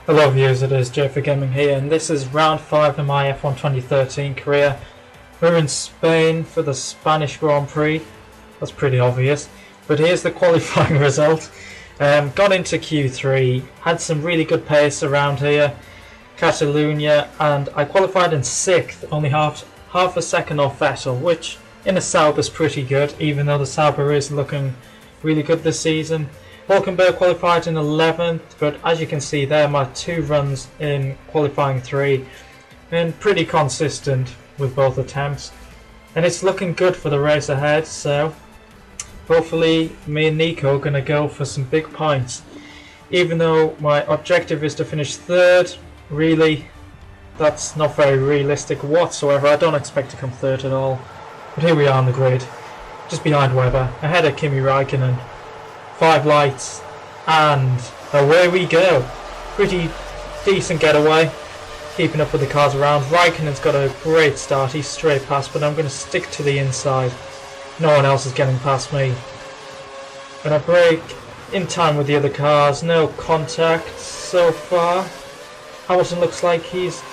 Hello viewers, it is Joe for Gaming here, and this is round 5 of my F1 2013 career. We're in Spain for the Spanish Grand Prix. That's pretty obvious, but here's the qualifying result. Got into Q3, had some really good pace around here, Catalonia, and I qualified in 6th, only half a second off Vettel, which in a Sauber is pretty good, even though the Sauber is looking really good this season. Hulkenberg qualified in 11th, but as you can see there, my 2 runs in qualifying 3 been pretty consistent with both attempts, and it's looking good for the race ahead. So hopefully me and Nico are going to go for some big points, even though my objective is to finish 3rd. Really, that's not very realistic whatsoever. I don't expect to come 3rd at all, but here we are on the grid, just behind Webber, ahead of Kimi Räikkönen. 5 lights, and away we go. Pretty decent getaway, keeping up with the cars around. Räikkönen's got a great start, he's straight past, but I'm going to stick to the inside. No one else is getting past me. Gonna brake in time with the other cars, no contact so far. Hamilton looks like he's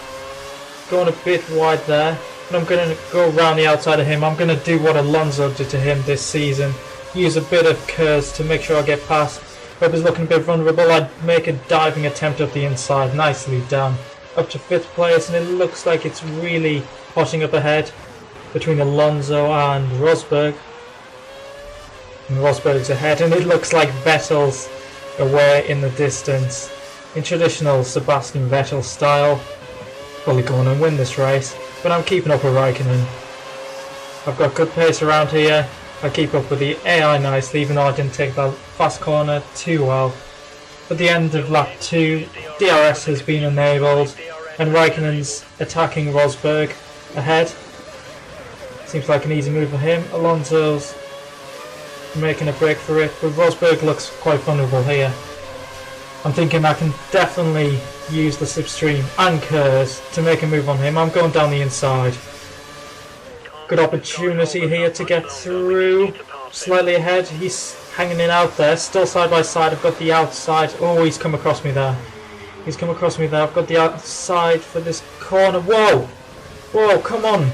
going a bit wide there, and I'm going to go around the outside of him. I'm going to do what Alonso did to him this season. Use a bit of curves to make sure I get past. Webber's looking a bit vulnerable. I'd make a diving attempt up the inside. Nicely done. Up to 5th place, and it looks like it's really hotting up ahead between Alonso and Rosberg. And Rosberg's ahead, and it looks like Vettel's away in the distance. In traditional Sebastian Vettel style. Probably going to win this race, but I'm keeping up with Räikkönen. I've got good pace around here. I keep up with the AI nicely, even though I didn't take that fast corner too well. At the end of lap 2, DRS has been enabled, and Räikkönen's attacking Rosberg ahead. Seems like an easy move for him. Alonso's making a break for it, but Rosberg looks quite vulnerable here. I'm thinking I can definitely use the slipstream and curves to make a move on him. I'm going down the inside. Good opportunity here to get through. Slightly ahead, he's hanging in out there, still side by side. I've got the outside. Oh, he's come across me there. He's come across me there. I've got the outside for this corner. Whoa! Whoa, come on!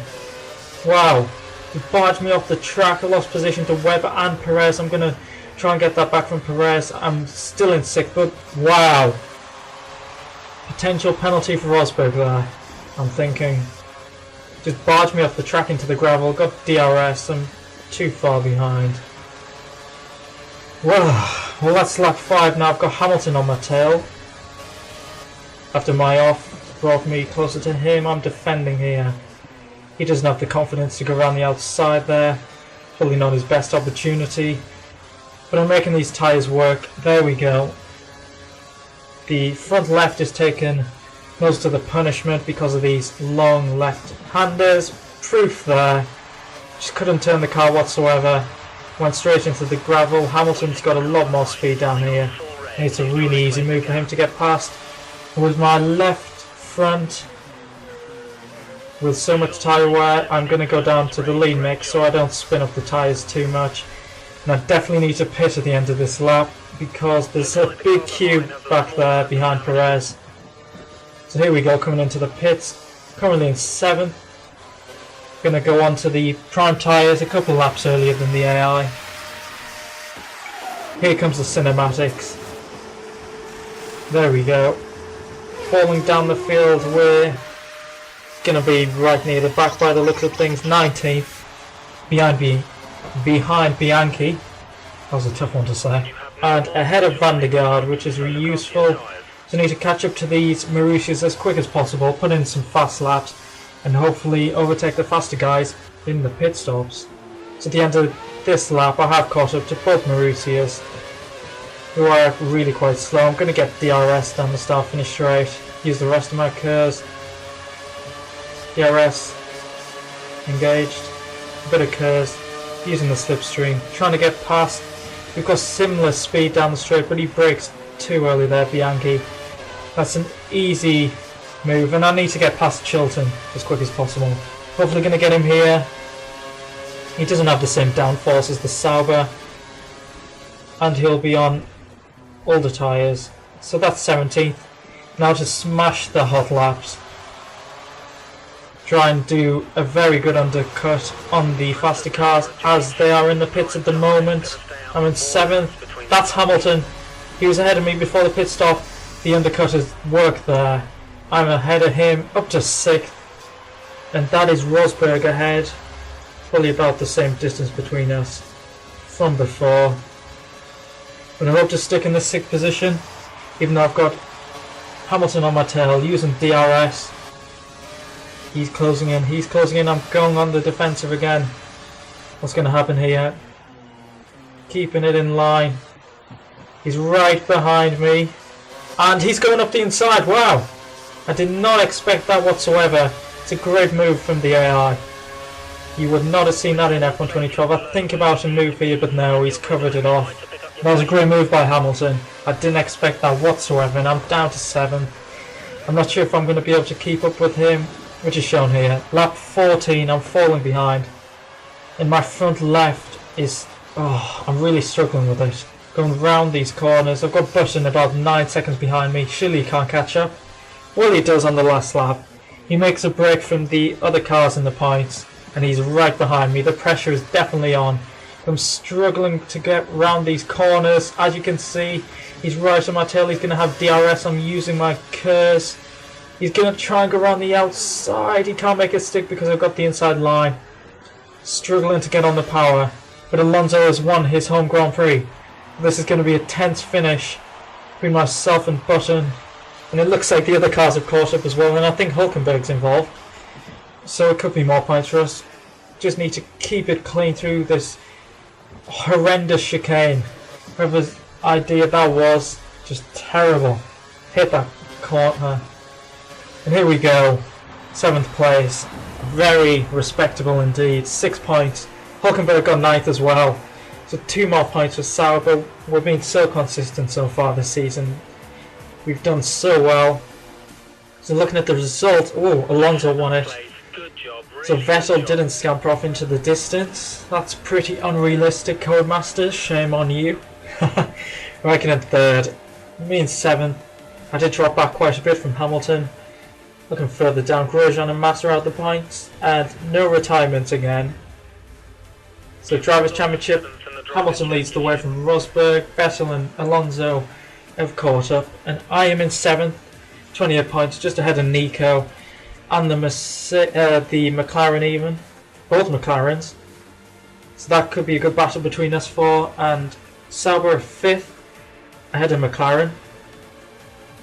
Wow. He barged me off the track. I lost position to Webber and Perez. I'm going to try and get that back from Perez. I'm still in 6th, but wow. Potential penalty for Rosberg there, I'm thinking. Just barged me off the track into the gravel, got DRS, I'm too far behind. Well, that's lap 5 now. I've got Hamilton on my tail. After my off brought me closer to him, I'm defending here. He doesn't have the confidence to go around the outside there. Probably not his best opportunity. But I'm making these tyres work. There we go. The front left is taken most of the punishment because of these long left-handers. Proof there. Just couldn't turn the car whatsoever. Went straight into the gravel. Hamilton's got a lot more speed down here. And it's a really easy move for him to get past. With my left front, with so much tyre wear, I'm going to go down to the lean mix so I don't spin up the tyres too much. And I definitely need to pit at the end of this lap because there's a big queue back there behind Perez. So here we go, coming into the pits, currently in 7th. Gonna go on to the prime tyres a couple laps earlier than the AI. Here comes the cinematics. There we go. Falling down the field, we're gonna be right near the back by the looks of things, 19th. Behind Bianchi. That was a tough one to say. And ahead of Van der Garde, which is really useful. So I need to catch up to these Marussias as quick as possible, put in some fast laps, and hopefully overtake the faster guys in the pit stops. So at the end of this lap, I have caught up to both Marussias, who are really quite slow. I'm going to get DRS down the start finish straight, use the rest of my curves. DRS engaged, a bit of curves, using the slipstream, trying to get past. We've got similar speed down the straight, but he brakes too early there, Bianchi. That's an easy move, and I need to get past Chilton as quick as possible. Hopefully going to get him here. He doesn't have the same downforce as the Sauber, and he'll be on older tyres. So that's 17th. Now to smash the hot laps. Try and do a very good undercut on the faster cars as they are in the pits at the moment. I'm in 7th. That's Hamilton. He was ahead of me before the pit stop. The undercut has worked there. I'm ahead of him up to 6th. And that is Rosberg ahead. Probably about the same distance between us from before. But I hope to stick in the 6th position, even though I've got Hamilton on my tail using DRS. He's closing in, I'm going on the defensive again. What's going to happen here? Keeping it in line. He's right behind me. And he's going up the inside, wow! I did not expect that whatsoever. It's a great move from the AI. You would not have seen that in F1 2012. I think about a move here, but no, he's covered it off. That was a great move by Hamilton. I didn't expect that whatsoever, and I'm down to 7th. I'm not sure if I'm going to be able to keep up with him, which is shown here. Lap 14, I'm falling behind. And my front left is... oh, I'm really struggling with it. Going round these corners. I've got Button about 9 seconds behind me. Surely he can't catch up. Well, he does on the last lap. He makes a break from the other cars in the points, and he's right behind me. The pressure is definitely on. I'm struggling to get round these corners. As you can see, he's right on my tail. He's going to have DRS. I'm using my curves. He's going to try and go around the outside. He can't make it stick because I've got the inside line. Struggling to get on the power. But Alonso has won his home Grand Prix. This is going to be a tense finish between myself and Button. And it looks like the other cars have caught up as well. And I think Hulkenberg's involved. So it could be more points for us. Just need to keep it clean through this horrendous chicane. Whoever's idea that was, just terrible. Hit that corner. And here we go. 7th place. Very respectable indeed. 6 points. Hulkenberg got 9th as well. So 2 more points for Sauber. We've been so consistent so far this season. We've done so well. So looking at the result, oh, Alonso won it. So Vettel didn't scamper off into the distance. That's pretty unrealistic, Codemasters. Shame on you. Ranking in 3rd. Me in 7th. I did drop back quite a bit from Hamilton. Looking further down, Grosjean and Massa out the points. And no retirement again. So Drivers' Championship, Hamilton leads the way from Rosberg. Vettel and Alonso have caught up. And I am in 7th. 28 points, just ahead of Nico. And the McLaren even. Both McLarens. So that could be a good battle between us 4. And Sauber 5th, ahead of McLaren.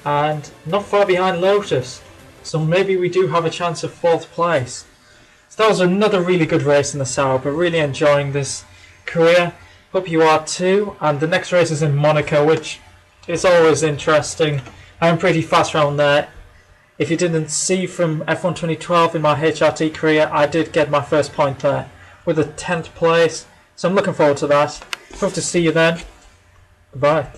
And not far behind Lotus. So maybe we do have a chance of 4th place. So that was another really good race in the Sauber. Really enjoying this career. Hope you are too. And the next race is in Monaco, which is always interesting. I'm pretty fast around there. If you didn't see from F1 2012 in my HRT career, I did get my first point there with a 10th place. So I'm looking forward to that. Hope to see you then. Goodbye.